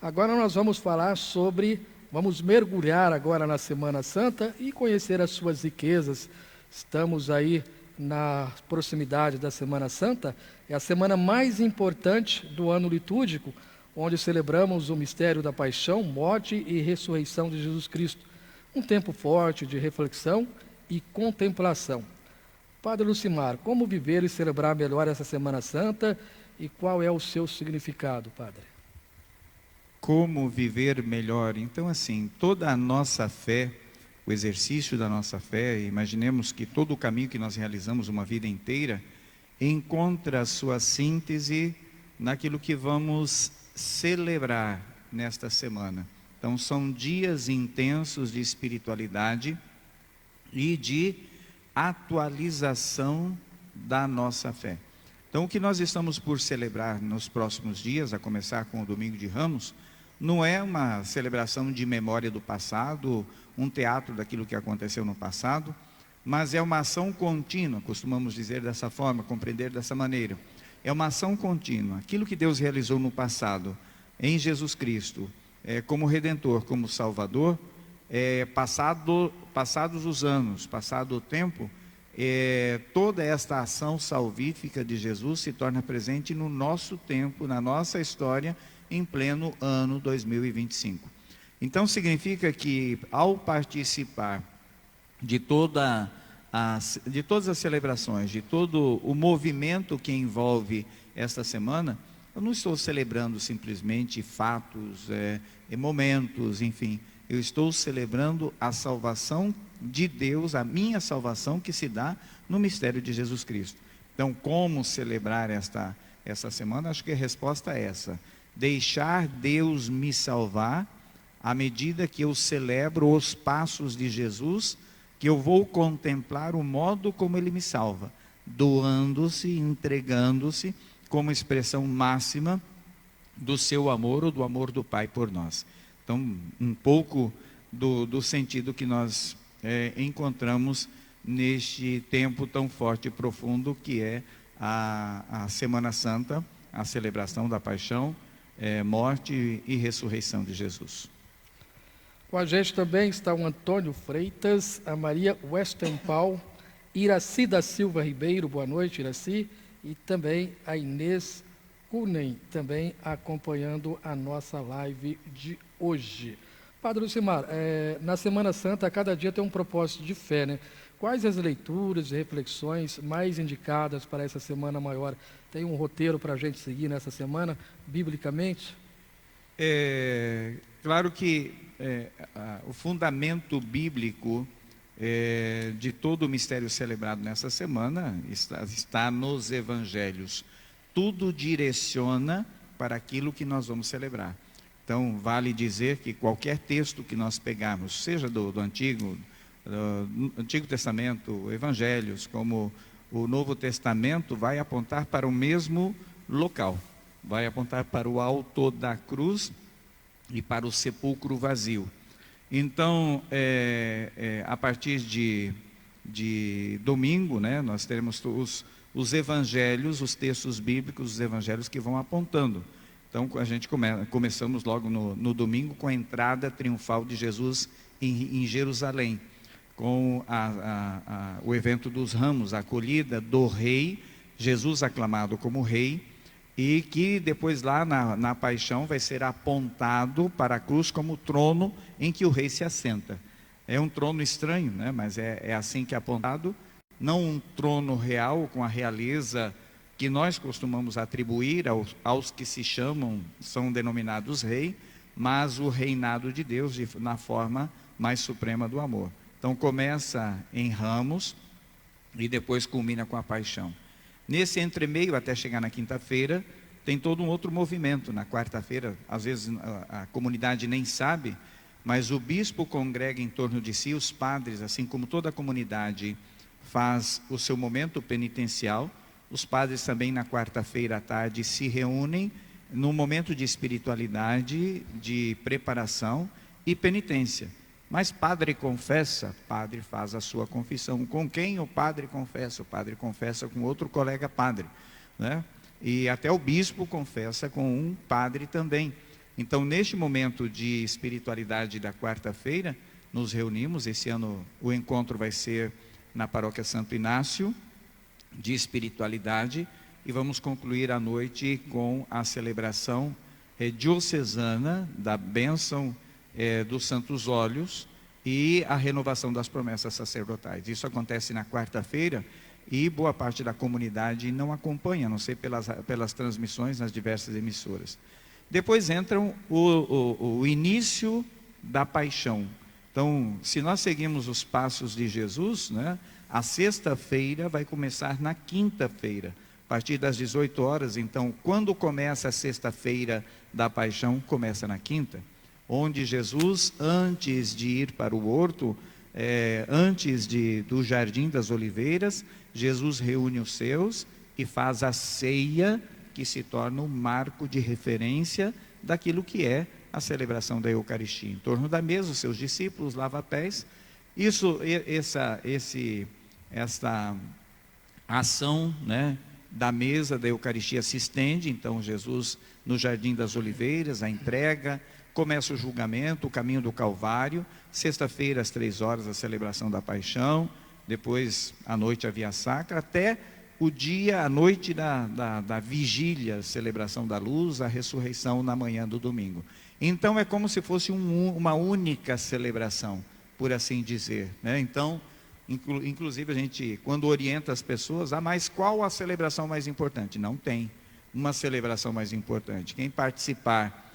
Agora nós vamos mergulhar agora na Semana Santa e conhecer as suas riquezas. Estamos aí na proximidade da Semana Santa, é a semana mais importante do ano litúrgico, onde celebramos o mistério da paixão, morte e ressurreição de Jesus Cristo. Um tempo forte de reflexão e contemplação. Padre Lucimar, como viver e celebrar melhor essa Semana Santa e qual é o seu significado, Padre? Como viver melhor? Então, assim, toda a nossa fé, o exercício da nossa fé, imaginemos que todo o caminho que nós realizamos uma vida inteira, encontra a sua síntese naquilo que vamos celebrar nesta semana. Então, são dias intensos de espiritualidade e de atualização da nossa fé. Então, o que nós estamos por celebrar nos próximos dias, a começar com o Domingo de Ramos, não é uma celebração de memória do passado, um teatro daquilo que aconteceu no passado, mas é uma ação contínua, costumamos dizer dessa forma, compreender dessa maneira. É uma ação contínua. Aquilo que Deus realizou no passado, em Jesus Cristo, como Redentor, como Salvador, passados os anos, passado o tempo, toda esta ação salvífica de Jesus se torna presente no nosso tempo, na nossa história, em pleno ano 2025. Então significa que ao participar de todas as celebrações, de todo o movimento que envolve esta semana, eu não estou celebrando simplesmente fatos, momentos, enfim, eu estou celebrando a salvação de Deus, a minha salvação que se dá no mistério de Jesus Cristo. Então, como celebrar essa semana? Acho que a resposta é essa: deixar Deus me salvar, à medida que eu celebro os passos de Jesus, que eu vou contemplar o modo como Ele me salva, doando-se, entregando-se, como expressão máxima do seu amor ou do amor do Pai por nós. Então, um pouco do sentido que nós encontramos neste tempo tão forte e profundo que é a Semana Santa, a celebração da paixão, morte e ressurreição de Jesus. Com a gente também está o Antônio Freitas, a Maria Westenpaul, Iraci da Silva Ribeiro, boa noite, Iraci, e também a Inês Kunen, também acompanhando a nossa live de hoje. Padre Lucimar, na Semana Santa, cada dia tem um propósito de fé, né? Quais as leituras e reflexões mais indicadas para essa semana maior? Tem um roteiro para a gente seguir nessa semana, biblicamente? Claro que o fundamento bíblico de todo o mistério celebrado nessa semana está nos evangelhos. Tudo direciona para aquilo que nós vamos celebrar. Então, vale dizer que qualquer texto que nós pegarmos, seja do Antigo Testamento, Evangelhos, como o Novo Testamento, vai apontar para o mesmo local, vai apontar para o alto da cruz e para o sepulcro vazio. Então, a partir de domingo, né, nós teremos os evangelhos, os textos bíblicos, os evangelhos que vão apontando. Então, a gente começamos logo no domingo com a entrada triunfal de Jesus em Jerusalém, com o evento dos ramos, a acolhida do rei, Jesus aclamado como rei, e que depois lá na paixão vai ser apontado para a cruz como trono em que o rei se assenta. É um trono estranho, né? Mas é assim que é apontado, não um trono real com a realeza que nós costumamos atribuir aos que são denominados rei, mas o reinado de Deus na forma mais suprema do amor. Então começa em ramos e depois culmina com a paixão. Nesse entremeio, até chegar na quinta-feira, tem todo um outro movimento. Na quarta-feira, às vezes a comunidade nem sabe, mas o bispo congrega em torno de si os padres, assim como toda a comunidade faz o seu momento penitencial. Os padres também na quarta-feira à tarde se reúnem num momento de espiritualidade, de preparação e penitência. Mas padre confessa, padre faz a sua confissão. Com quem o padre confessa? O padre confessa com outro colega padre, né? E até o bispo confessa com um padre também. Então, neste momento de espiritualidade da quarta-feira, nos reunimos. Esse ano o encontro vai ser na Paróquia Santo Inácio, de espiritualidade, e vamos concluir a noite com a celebração diocesana da bênção dos Santos Óleos e a renovação das promessas sacerdotais. Isso acontece na quarta-feira e boa parte da comunidade não acompanha, a não sei pelas transmissões nas diversas emissoras. Depois entram o início da paixão. Então, se nós seguimos os passos de Jesus, né, a sexta-feira vai começar na quinta-feira, a partir das 18 horas. Então, quando começa a sexta-feira da paixão, começa na quinta, onde Jesus, antes de ir para o horto, antes do Jardim das Oliveiras, Jesus reúne os seus e faz a ceia, que se torna um marco de referência daquilo que é a celebração da Eucaristia. Em torno da mesa, os seus discípulos lava-pés. Essa ação, né, da mesa da Eucaristia se estende. Então, Jesus, no Jardim das Oliveiras, a entrega, começa o julgamento, o caminho do Calvário. Sexta-feira, às 3 horas, a celebração da Paixão. Depois, à noite, a Via Sacra, até a noite da vigília, celebração da luz, a ressurreição na manhã do domingo. Então, é como se fosse uma única celebração, por assim dizer, né? Então, inclusive, a gente, quando orienta as pessoas, mas qual a celebração mais importante? Não tem uma celebração mais importante. Quem participar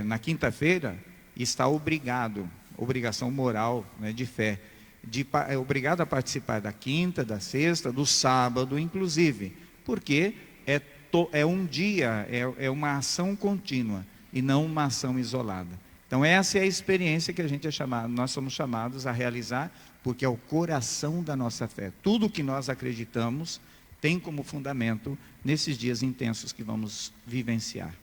na quinta-feira está obrigação moral, né, de fé, é obrigado a participar da quinta, da sexta, do sábado, inclusive, porque é um dia, é uma ação contínua e não uma ação isolada. Então, essa é a experiência que nós somos chamados a realizar, porque é o coração da nossa fé. Tudo que nós acreditamos tem como fundamento nesses dias intensos que vamos vivenciar.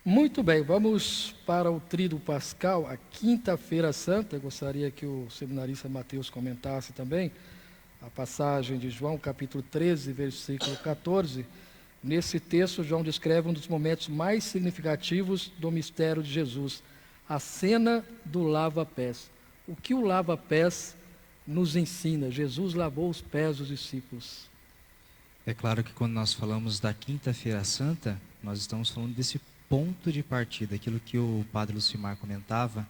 Muito bem, vamos para o Tríduo Pascal, a Quinta-feira Santa. Eu gostaria que o seminarista Mateus comentasse também a passagem de João, capítulo 13, versículo 14. Nesse texto, João descreve um dos momentos mais significativos do mistério de Jesus, a cena do lava-pés. O que o lava-pés nos ensina? Jesus lavou os pés dos discípulos. É claro que quando nós falamos da Quinta-feira Santa, nós estamos falando desse ponto de partida, aquilo que o Padre Lucimar comentava,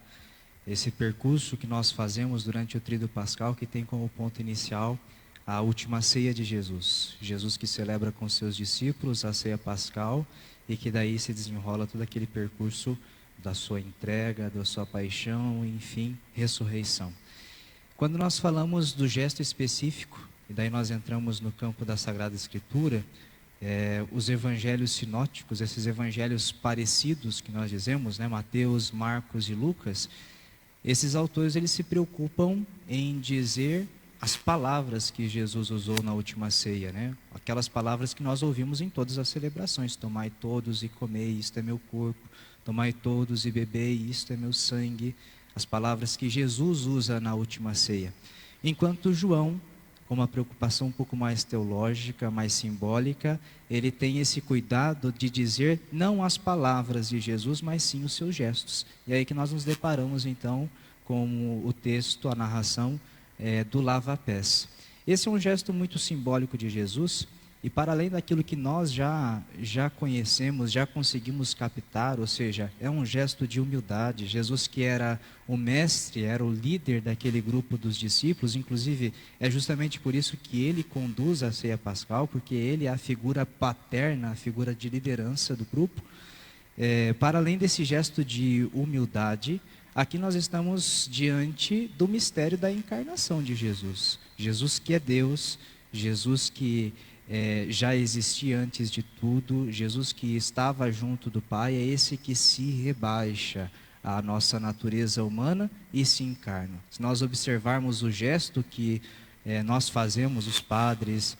esse percurso que nós fazemos durante o Tríduo Pascal, que tem como ponto inicial a última ceia de Jesus. Jesus que celebra com seus discípulos a ceia pascal e que daí se desenrola todo aquele percurso da sua entrega, da sua paixão, enfim, ressurreição. Quando nós falamos do gesto específico, e daí nós entramos no campo da Sagrada Escritura, os evangelhos sinóticos, esses evangelhos parecidos que nós dizemos, né, Mateus, Marcos e Lucas, esses autores eles se preocupam em dizer as palavras que Jesus usou na última ceia, né? Aquelas palavras que nós ouvimos em todas as celebrações: tomai todos e comei, isto é meu corpo, tomai todos e bebei, isto é meu sangue. As palavras que Jesus usa na última ceia. Enquanto João, com uma preocupação um pouco mais teológica, mais simbólica, ele tem esse cuidado de dizer não as palavras de Jesus, mas sim os seus gestos. E aí que nós nos deparamos então com o texto, a narração do lava-pés. Esse é um gesto muito simbólico de Jesus, e para além daquilo que nós já conhecemos, já conseguimos captar, ou seja, é um gesto de humildade. Jesus, que era o mestre, era o líder daquele grupo dos discípulos, inclusive é justamente por isso que ele conduz a ceia pascal, porque ele é a figura paterna, a figura de liderança do grupo. Para além desse gesto de humildade, aqui nós estamos diante do mistério da encarnação de Jesus. Jesus que é Deus, Jesus que já existia antes de tudo, Jesus que estava junto do Pai, é esse que se rebaixa à nossa natureza humana e se encarna. Se nós observarmos o gesto que nós fazemos, os padres,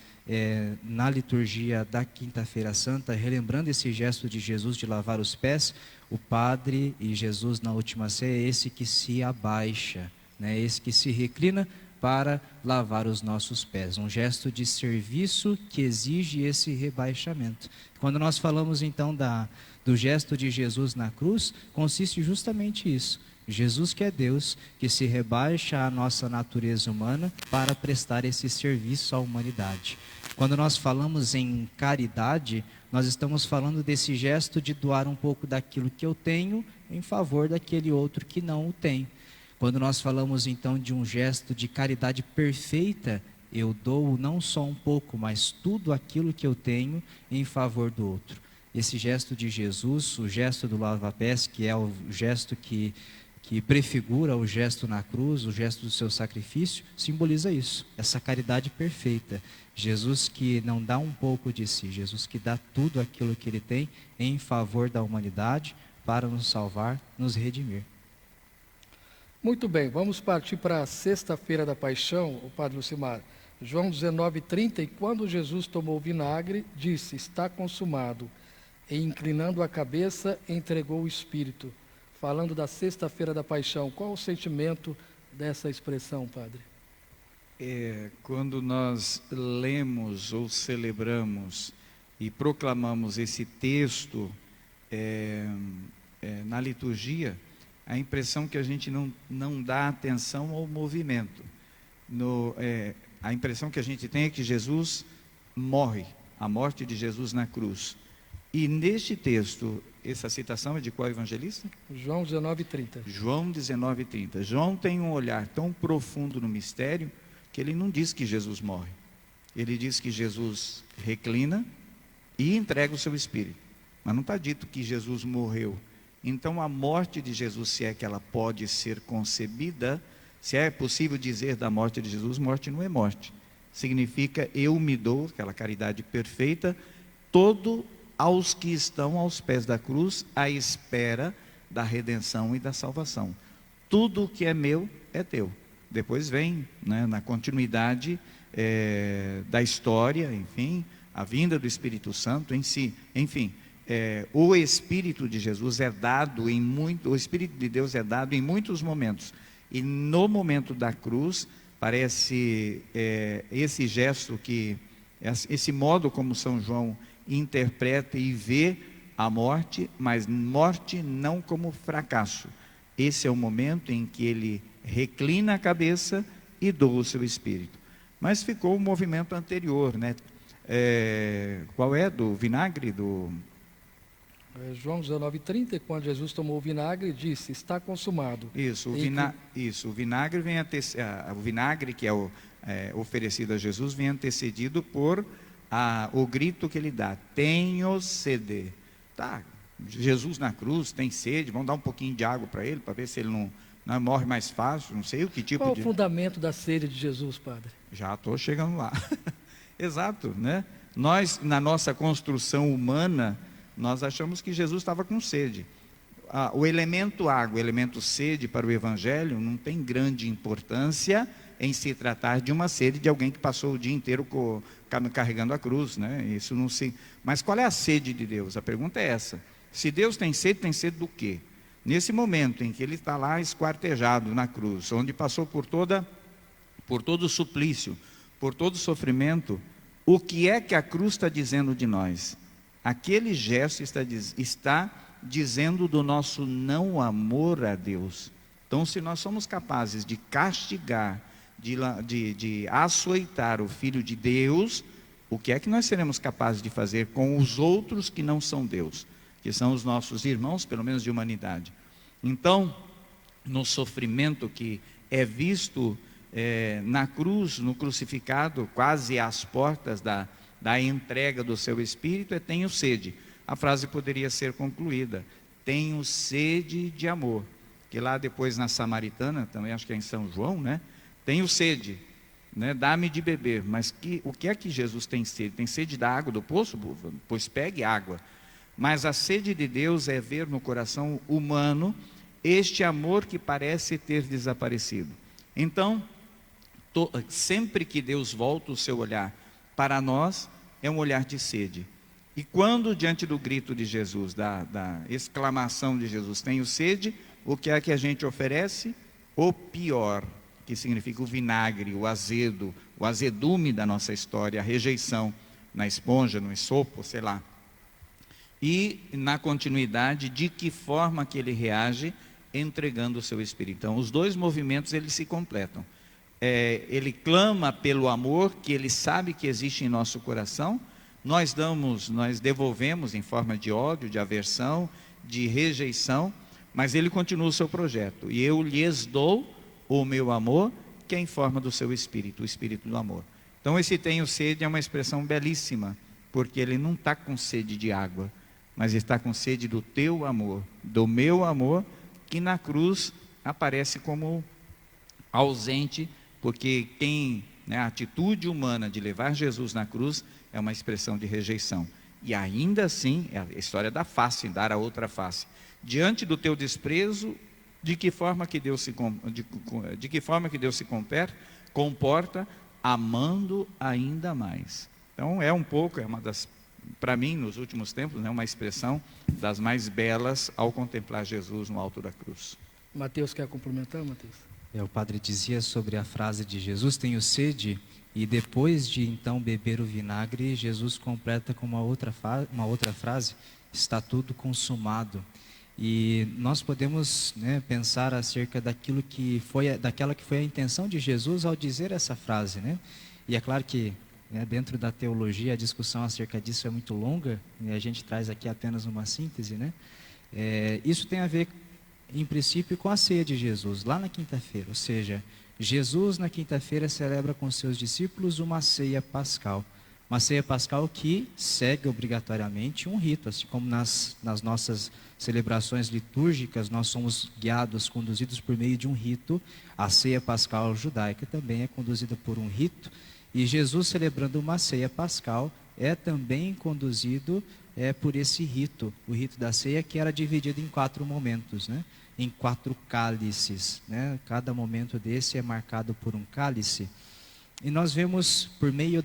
na liturgia da Quinta-feira Santa, relembrando esse gesto de Jesus de lavar os pés, o Padre e Jesus na última ceia é esse que se abaixa, né? Esse que se reclina para lavar os nossos pés. Um gesto de serviço que exige esse rebaixamento. Quando nós falamos então do gesto de Jesus na cruz consiste justamente isso. Jesus, que é Deus, que se rebaixa à nossa natureza humana para prestar esse serviço à humanidade. Quando nós falamos em caridade, nós estamos falando desse gesto de doar um pouco daquilo que eu tenho em favor daquele outro que não o tem. Quando nós falamos então de um gesto de caridade perfeita, eu dou não só um pouco, mas tudo aquilo que eu tenho em favor do outro. Esse gesto de Jesus, o gesto do lava-pés, que é o gesto que prefigura o gesto na cruz, o gesto do seu sacrifício, simboliza isso, essa caridade perfeita. Jesus que não dá um pouco de si, Jesus que dá tudo aquilo que ele tem em favor da humanidade para nos salvar, nos redimir. Muito bem, vamos partir para a sexta-feira da paixão, o Padre Lucimar. João 19:30, e quando Jesus tomou o vinagre, disse, está consumado. E inclinando a cabeça, entregou o Espírito. Falando da sexta-feira da paixão, qual o sentimento dessa expressão, Padre? Quando nós lemos ou celebramos e proclamamos esse texto na liturgia, a impressão que a gente não dá atenção ao movimento. A impressão que a gente tem é que Jesus morre, a morte de Jesus na cruz. E neste texto, essa citação é de qual evangelista? João 19:30. João 19:30. João tem um olhar tão profundo no mistério que ele não diz que Jesus morre. Ele diz que Jesus reclina e entrega o seu espírito. Mas não está dito que Jesus morreu. Então a morte de Jesus, se é que ela pode ser concebida, se é possível dizer da morte de Jesus, morte não é morte. Significa eu me dou, aquela caridade perfeita, todo aos que estão aos pés da cruz, à espera da redenção e da salvação. Tudo o que é meu é teu. Depois vem, na continuidade da história, enfim, a vinda do Espírito Santo em si, enfim, o Espírito de Jesus é dado o Espírito de Deus é dado em muitos momentos, e no momento da cruz, parece esse gesto esse modo como São João interpreta e vê a morte, mas morte não como fracasso. Esse é o momento em que ele reclina a cabeça e doa o seu espírito. Mas ficou o movimento anterior, qual é? Do vinagre? João 19:30, quando Jesus tomou o vinagre, disse, está consumado. Isso, o vinagre vem o vinagre que é oferecido a Jesus vem antecedido por o grito que ele dá, tenho sede. Tá, Jesus na cruz tem sede, vamos dar um pouquinho de água para ele, para ver se ele não morre mais fácil, não sei o que tipo Qual o fundamento da sede de Jesus, Padre? Já estou chegando lá. Exato, Nós, na nossa construção humana, nós achamos que Jesus estava com sede. O elemento água, o elemento sede para o Evangelho não tem grande importância em se tratar de uma sede de alguém que passou o dia inteiro carregando a cruz, Isso não se... Mas qual é a sede de Deus? A pergunta é essa. Se Deus tem sede do quê? Nesse momento em que ele está lá esquartejado na cruz, onde passou por todo o suplício, por todo o sofrimento, o que é que a cruz está dizendo de nós? Aquele gesto está dizendo do nosso não amor a Deus. Então, se nós somos capazes de castigar, de açoitar o Filho de Deus, o que é que nós seremos capazes de fazer com os outros que não são Deus, que são os nossos irmãos, pelo menos de humanidade? Então, no sofrimento que é visto na cruz, no crucificado, quase às portas da entrega do seu Espírito, tenho sede. A frase poderia ser concluída, tenho sede de amor, que lá depois na Samaritana, também acho que é em São João, tenho sede, dá-me de beber. Mas o que é que Jesus tem sede? Tem sede da água do poço? Pois pegue água. Mas a sede de Deus é ver no coração humano este amor que parece ter desaparecido. Então, sempre que Deus volta o seu olhar para nós, é um olhar de sede. E quando diante do grito de Jesus, da exclamação de Jesus, tenho sede, o que é que a gente oferece? O pior, que significa o vinagre, o azedo, o azedume da nossa história, a rejeição na esponja, no esopo, sei lá. e, na continuidade, de que forma que ele reage entregando o seu espírito. Então, os dois movimentos, eles se completam. Ele clama pelo amor que ele sabe que existe em nosso coração, nós devolvemos em forma de ódio, de aversão, de rejeição, mas ele continua o seu projeto. E eu lhes dou o meu amor, que é em forma do seu espírito, o espírito do amor. Então, esse tenho sede é uma expressão belíssima, porque ele não está com sede de água, mas está com sede do teu amor, do meu amor, que na cruz aparece como ausente, porque a atitude humana de levar Jesus na cruz é uma expressão de rejeição. E ainda assim, é a história da face, dar a outra face. Diante do teu desprezo, de que forma que Deus se comporta, amando ainda mais. Então é uma das, para mim, nos últimos tempos, uma expressão das mais belas ao contemplar Jesus no alto da cruz. Mateus, quer complementar, Mateus? O padre dizia sobre a frase de Jesus, tenho sede, e depois de então beber o vinagre, Jesus completa com uma outra frase, está tudo consumado. E nós podemos pensar acerca daquela que foi a intenção de Jesus ao dizer essa frase, E é claro que dentro da teologia a discussão acerca disso é muito longa, e a gente traz aqui apenas uma síntese, Isso tem a ver, em princípio, com a ceia de Jesus, lá na quinta-feira. Ou seja, Jesus na quinta-feira celebra com seus discípulos uma ceia pascal. Uma ceia pascal que segue obrigatoriamente um rito, assim como nas nossas celebrações litúrgicas nós somos guiados, conduzidos por meio de um rito. A ceia pascal judaica também é conduzida por um rito, e Jesus celebrando uma ceia pascal é também conduzido por esse rito, o rito da ceia, que era dividido em 4 momentos, em 4 cálices, Cada momento desse é marcado por um cálice. E nós vemos, por meio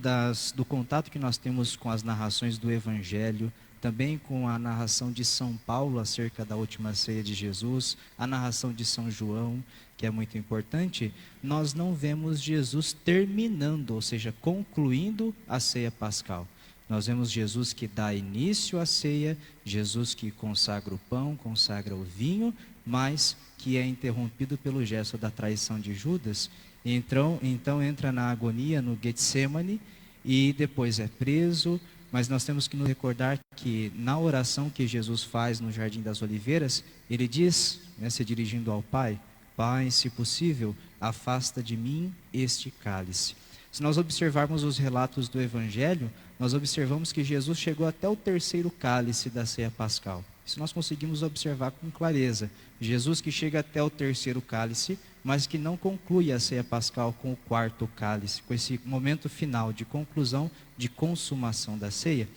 do contato que nós temos com as narrações do Evangelho, também com a narração de São Paulo acerca da última ceia de Jesus, a narração de São João, que é muito importante, nós não vemos Jesus terminando, ou seja, concluindo a ceia pascal. Nós vemos Jesus que dá início à ceia, Jesus que consagra o pão, consagra o vinho, mas que é interrompido pelo gesto da traição de Judas. Então entra na agonia, no Getsemane, e depois é preso. Mas nós temos que nos recordar que na oração que Jesus faz no Jardim das Oliveiras, ele diz, se dirigindo ao Pai, Pai, se possível, afasta de mim este cálice. Se nós observarmos os relatos do Evangelho, nós observamos que Jesus chegou até o 3º cálice da ceia pascal. Isso nós conseguimos observar com clareza. Jesus que chega até o 3º cálice, mas que não conclui a ceia pascal com o 4º cálice, com esse momento final de conclusão, de consumação da ceia.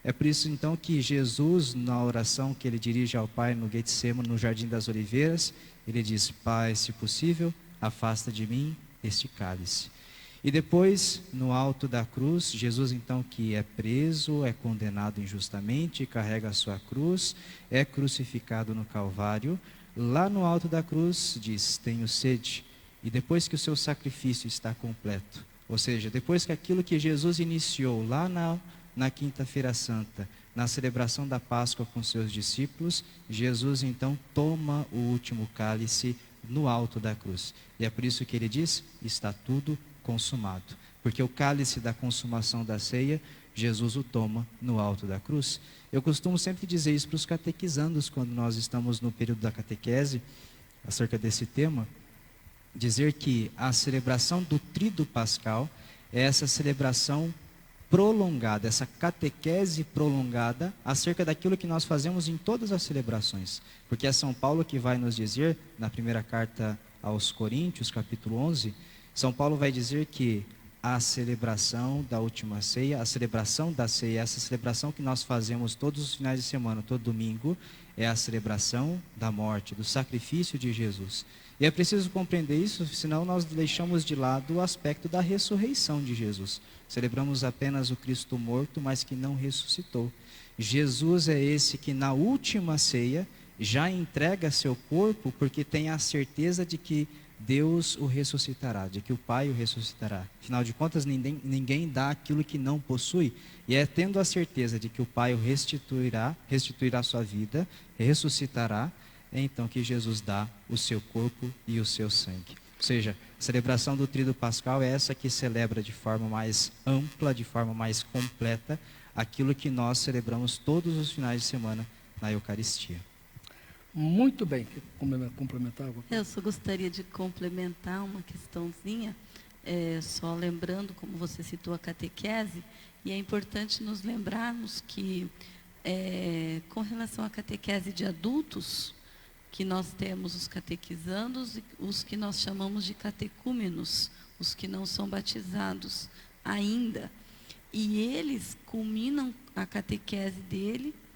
É por isso então que Jesus, na oração que ele dirige ao Pai no Getsemane, no Jardim das Oliveiras, ele diz, Pai, se possível, afasta de mim este cálice. E depois, no alto da cruz, Jesus então que é preso, é condenado injustamente, carrega a sua cruz, é crucificado no Calvário. Lá no alto da cruz diz, tenho sede. E depois que o seu sacrifício está completo, ou seja, depois que aquilo que Jesus iniciou lá na quinta-feira santa, na celebração da Páscoa com seus discípulos, Jesus então toma o último cálice no alto da cruz. E é por isso que ele diz, está tudo consumado. Porque o cálice da consumação da ceia, Jesus o toma no alto da cruz. Eu costumo sempre dizer isso para os catequizandos, quando nós estamos no período da catequese, acerca desse tema, dizer que a celebração do Tríduo Pascal é essa celebração prolongada, essa catequese prolongada acerca daquilo que nós fazemos em todas as celebrações. Porque é São Paulo que vai nos dizer, na primeira carta aos Coríntios, capítulo 11, São Paulo vai dizer que a celebração da última ceia, a celebração da ceia, essa celebração que nós fazemos todos os finais de semana, todo domingo, é a celebração da morte, do sacrifício de Jesus. E é preciso compreender isso, senão nós deixamos de lado o aspecto da ressurreição de Jesus. Celebramos apenas o Cristo morto, mas que não ressuscitou. Jesus é esse que na última ceia já entrega seu corpo, porque tem a certeza de que Deus o ressuscitará, de que o Pai o ressuscitará. Afinal de contas, ninguém dá aquilo que não possui. E é tendo a certeza de que o Pai o restituirá a sua vida, ressuscitará, é então que Jesus dá o seu corpo e o seu sangue. Ou seja, a celebração do Tríduo Pascal é essa que celebra de forma mais ampla, de forma mais completa, aquilo que nós celebramos todos os finais de semana na Eucaristia. Muito bem. Complementar? Eu só gostaria de complementar uma questãozinha, só lembrando, como você citou a catequese, e é importante nos lembrarmos que, com relação à catequese de adultos, que nós temos os catequizandos e os que nós chamamos de catecúmenos, os que não são batizados ainda. E eles culminam a catequese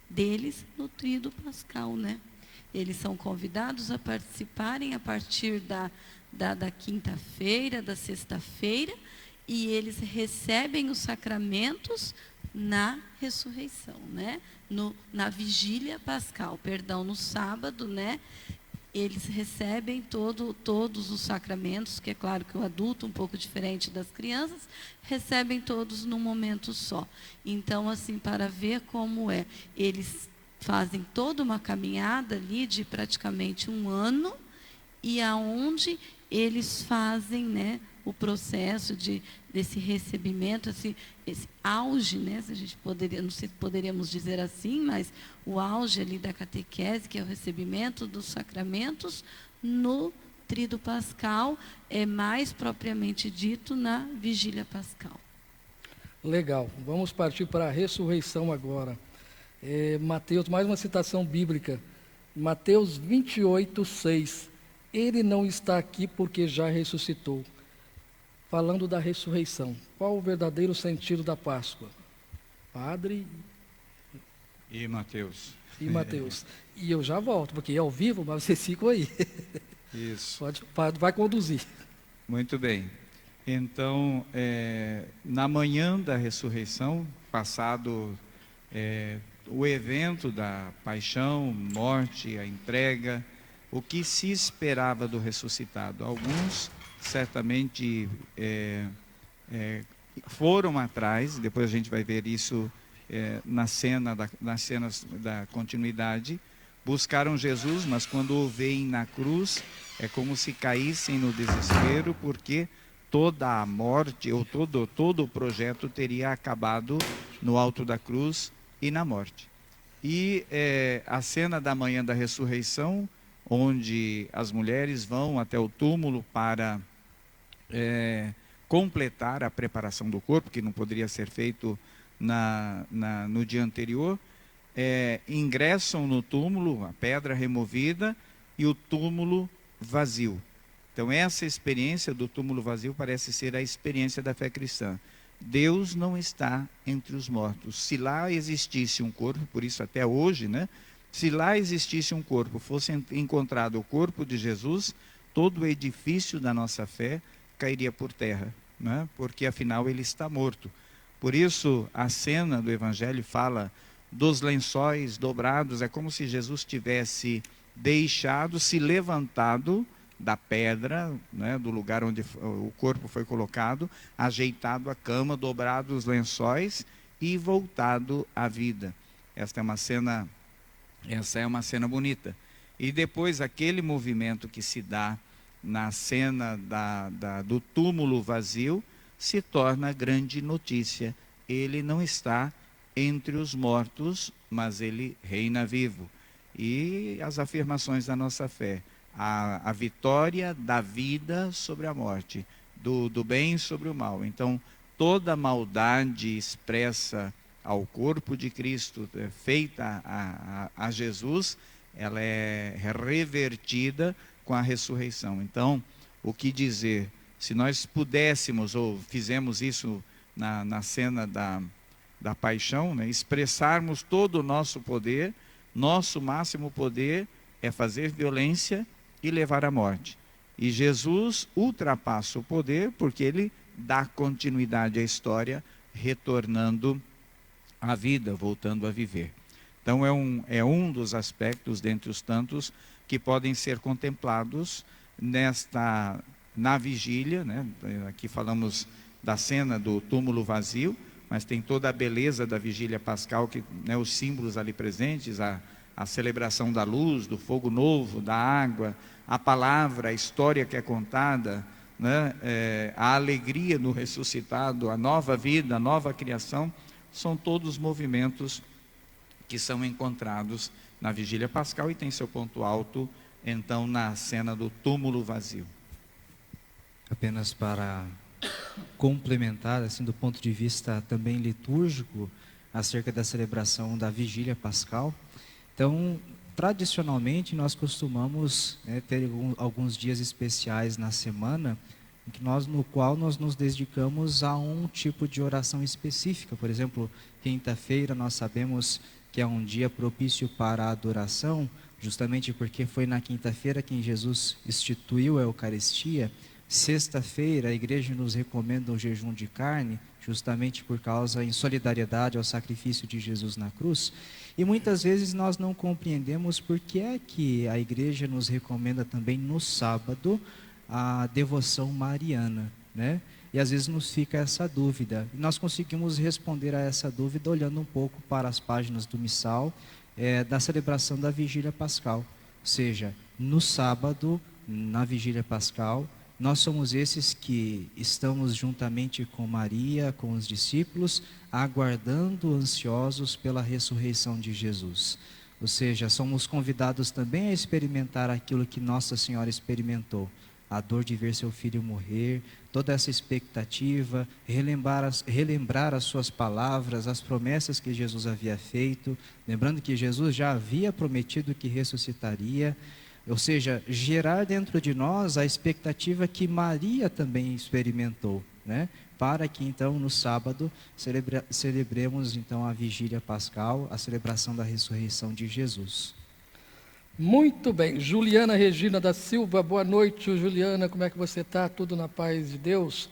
deles no Tríduo Pascal, né? Eles são convidados a participarem a partir da quinta-feira, da sexta-feira, e eles recebem os sacramentos na ressurreição, né? Na vigília pascal, no sábado, né? Eles recebem todos os sacramentos, que é claro que o adulto, um pouco diferente das crianças, recebem todos num momento só. Então, assim, para ver como eles fazem toda uma caminhada ali de praticamente um ano, e aonde eles fazem, né, o processo desse recebimento, esse auge, né, se a gente poderia, não sei se poderíamos dizer assim, mas o auge ali da catequese, que é o recebimento dos sacramentos no Tríduo Pascal, é mais propriamente dito na Vigília Pascal. Legal. Vamos partir para a ressurreição agora. Mateus, mais uma citação bíblica. Mateus 28, 6. Ele não está aqui porque já ressuscitou. Falando da ressurreição. Qual o verdadeiro sentido da Páscoa? Padre e Mateus. E eu já volto, porque é ao vivo, mas vocês ficam aí. Isso. Vai conduzir. Muito bem. Então, na manhã da ressurreição, passado o evento da paixão, morte, a entrega, o que se esperava do ressuscitado? Alguns certamente foram atrás, depois a gente vai ver isso nas cenas da continuidade, buscaram Jesus, mas quando o veem na cruz, é como se caíssem no desespero, porque toda a morte, ou todo o projeto teria acabado no alto da cruz e na morte. E a cena da manhã da ressurreição, onde as mulheres vão até o túmulo para completar a preparação do corpo, que não poderia ser feito no dia anterior, ingressam no túmulo, a pedra removida e o túmulo vazio. Então essa experiência do túmulo vazio parece ser a experiência da fé cristã. Deus não está entre os mortos. Se lá existisse um corpo, por isso até hoje, né? Se lá existisse um corpo, fosse encontrado o corpo de Jesus, todo o edifício da nossa fé cairia por terra, né? Porque afinal ele está morto. Por isso a cena do Evangelho fala dos lençóis dobrados, é como se Jesus tivesse deixado, se levantado da pedra, né, do lugar onde o corpo foi colocado, ajeitado a cama, dobrado os lençóis e voltado à vida. Essa é uma cena bonita. E depois aquele movimento que se dá na cena do túmulo vazio se torna grande notícia. Ele não está entre os mortos, mas ele reina vivo. E as afirmações da nossa fé: a vitória da vida sobre a morte, do bem sobre o mal. Então, toda maldade expressa ao corpo de Cristo, feita a Jesus, ela é revertida com a ressurreição. Então, o que dizer? Se nós pudéssemos, ou fizemos isso na cena da paixão, né, expressarmos todo o nosso poder, nosso máximo poder é fazer violência e levar à morte. E Jesus ultrapassa o poder porque ele dá continuidade à história, retornando à vida, voltando a viver. Então é um dos aspectos, dentre os tantos, que podem ser contemplados na vigília, né? Aqui falamos da cena do túmulo vazio, mas tem toda a beleza da vigília pascal, que, né, os símbolos ali presentes, a celebração da luz, do fogo novo, da água, a palavra, a história que é contada, né, a alegria no ressuscitado, a nova vida, a nova criação, são todos movimentos que são encontrados na vigília pascal e tem seu ponto alto, então, na cena do túmulo vazio. Apenas para complementar, assim, do ponto de vista também litúrgico, acerca da celebração da vigília pascal. Então, tradicionalmente, nós costumamos, né, ter alguns dias especiais na semana, no qual nós nos dedicamos a um tipo de oração específica. Por exemplo, quinta-feira nós sabemos que é um dia propício para a adoração, justamente porque foi na quinta-feira que Jesus instituiu a Eucaristia. Sexta-feira a igreja nos recomenda o jejum de carne, justamente por causa, em solidariedade ao sacrifício de Jesus na cruz. E muitas vezes nós não compreendemos por que é que a igreja nos recomenda também no sábado a devoção mariana, né? E às vezes nos fica essa dúvida. E nós conseguimos responder a essa dúvida olhando um pouco para as páginas do missal, da celebração da vigília pascal. Ou seja, no sábado, na vigília pascal, nós somos esses que estamos juntamente com Maria, com os discípulos, aguardando ansiosos pela ressurreição de Jesus. Ou seja, somos convidados também a experimentar aquilo que Nossa Senhora experimentou. A dor de ver seu filho morrer, toda essa expectativa, relembrar as suas palavras, as promessas que Jesus havia feito, lembrando que Jesus já havia prometido que ressuscitaria, ou seja, gerar dentro de nós a expectativa que Maria também experimentou, né? Para que então no sábado celebremos então a vigília pascal, a celebração da ressurreição de Jesus. Muito bem, Juliana Regina da Silva, boa noite, Juliana, como é que você está? Tudo na paz de Deus?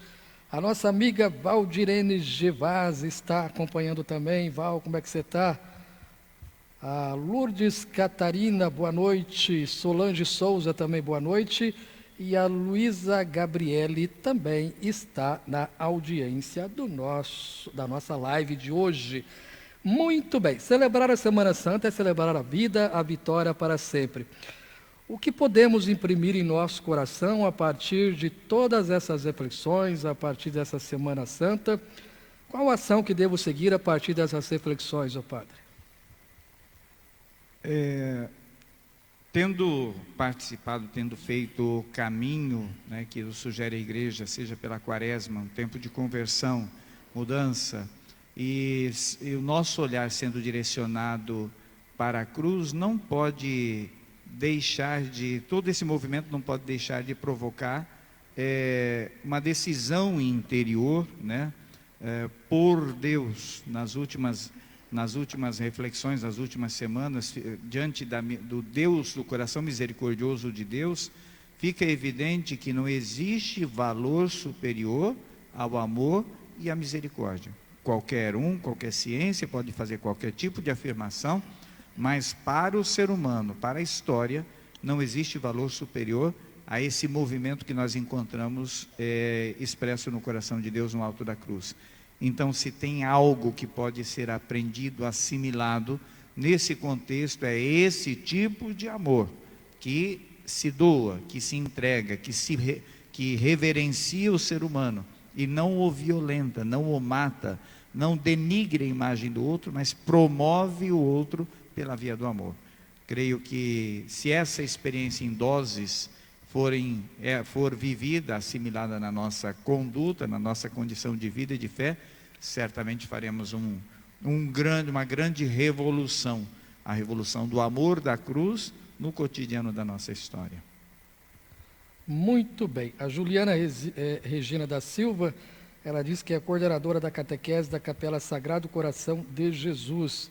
A nossa amiga Valdirene Gevaz está acompanhando também. Val, como é que você está? A Lourdes Catarina, boa noite. Solange Souza também, boa noite. E a Luísa Gabriele também está na audiência da nossa live de hoje. Muito bem, celebrar a Semana Santa é celebrar a vida, a vitória para sempre. O que podemos imprimir em nosso coração a partir de todas essas reflexões, a partir dessa Semana Santa? Qual a ação que devo seguir a partir dessas reflexões, ó Padre? Tendo participado, tendo feito o caminho, né, que sugere a igreja, seja pela quaresma, um tempo de conversão, mudança, e o nosso olhar sendo direcionado para a cruz, não pode deixar de, todo esse movimento não pode deixar de provocar uma decisão interior, né, por Deus, nas últimas reflexões, nas últimas semanas, diante do Deus, do coração misericordioso de Deus, fica evidente que não existe valor superior ao amor e à misericórdia. Qualquer ciência pode fazer qualquer tipo de afirmação, mas para o ser humano, para a história, não existe valor superior a esse movimento que nós encontramos expresso no coração de Deus no alto da cruz. Então, se tem algo que pode ser aprendido, assimilado, nesse contexto, é esse tipo de amor, que se doa, que se entrega, que reverencia o ser humano, e não o violenta, não o mata, não denigre a imagem do outro, mas promove o outro pela via do amor. Creio que se essa experiência em doses for vivida, assimilada na nossa conduta, na nossa condição de vida e de fé, certamente faremos uma grande revolução, a revolução do amor da cruz no cotidiano da nossa história. Muito bem, a Juliana Regina da Silva, ela diz que é coordenadora da catequese da Capela Sagrado Coração de Jesus.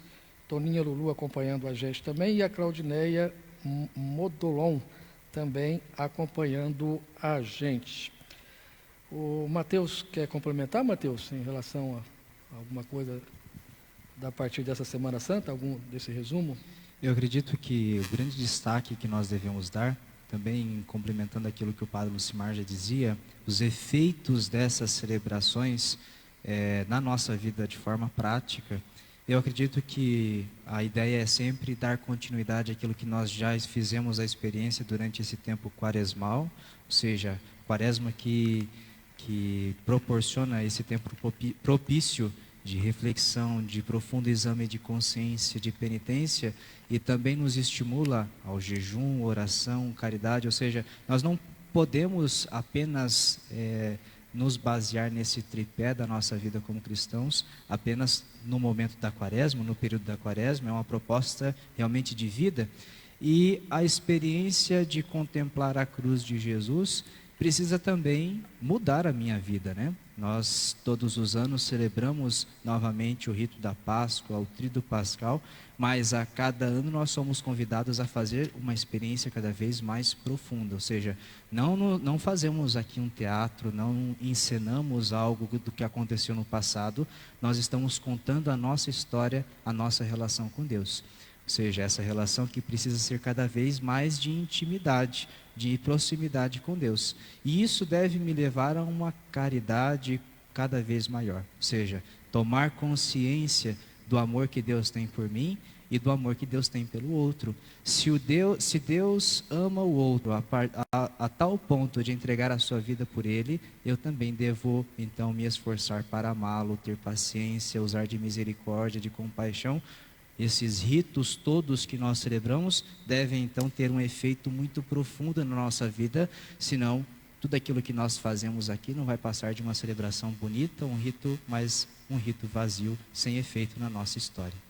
Toninha Lulu acompanhando a gente também, e a Claudineia Modolon também acompanhando a gente. O Mateus quer complementar, Mateus, em relação a alguma coisa da partir dessa Semana Santa, algum desse resumo? Eu acredito que o grande destaque que nós devemos dar também complementando aquilo que o Padre Lucimar já dizia, os efeitos dessas celebrações na nossa vida de forma prática. Eu acredito que a ideia é sempre dar continuidade àquilo que nós já fizemos a experiência durante esse tempo quaresmal, ou seja, quaresma que proporciona esse tempo propício de reflexão, de profundo exame de consciência, de penitência, e também nos estimula ao jejum, oração, caridade, ou seja, nós não podemos apenas nos basear nesse tripé da nossa vida como cristãos, apenas no momento da quaresma, no período da quaresma. É uma proposta realmente de vida, e a experiência de contemplar a cruz de Jesus precisa também mudar a minha vida, né? Nós todos os anos celebramos novamente o rito da Páscoa, o Tríduo Pascal, mas a cada ano nós somos convidados a fazer uma experiência cada vez mais profunda, ou seja, não fazemos aqui um teatro, não encenamos algo do que aconteceu no passado, nós estamos contando a nossa história, a nossa relação com Deus. Ou seja, essa relação que precisa ser cada vez mais de intimidade, de proximidade com Deus. E isso deve me levar a uma caridade cada vez maior. Ou seja, tomar consciência do amor que Deus tem por mim e do amor que Deus tem pelo outro. Se Deus ama o outro a tal ponto de entregar a sua vida por ele, eu também devo então me esforçar para amá-lo, ter paciência, usar de misericórdia, de compaixão. Esses ritos todos que nós celebramos devem então ter um efeito muito profundo na nossa vida, senão tudo aquilo que nós fazemos aqui não vai passar de uma celebração bonita, um rito, mas um rito vazio, sem efeito na nossa história.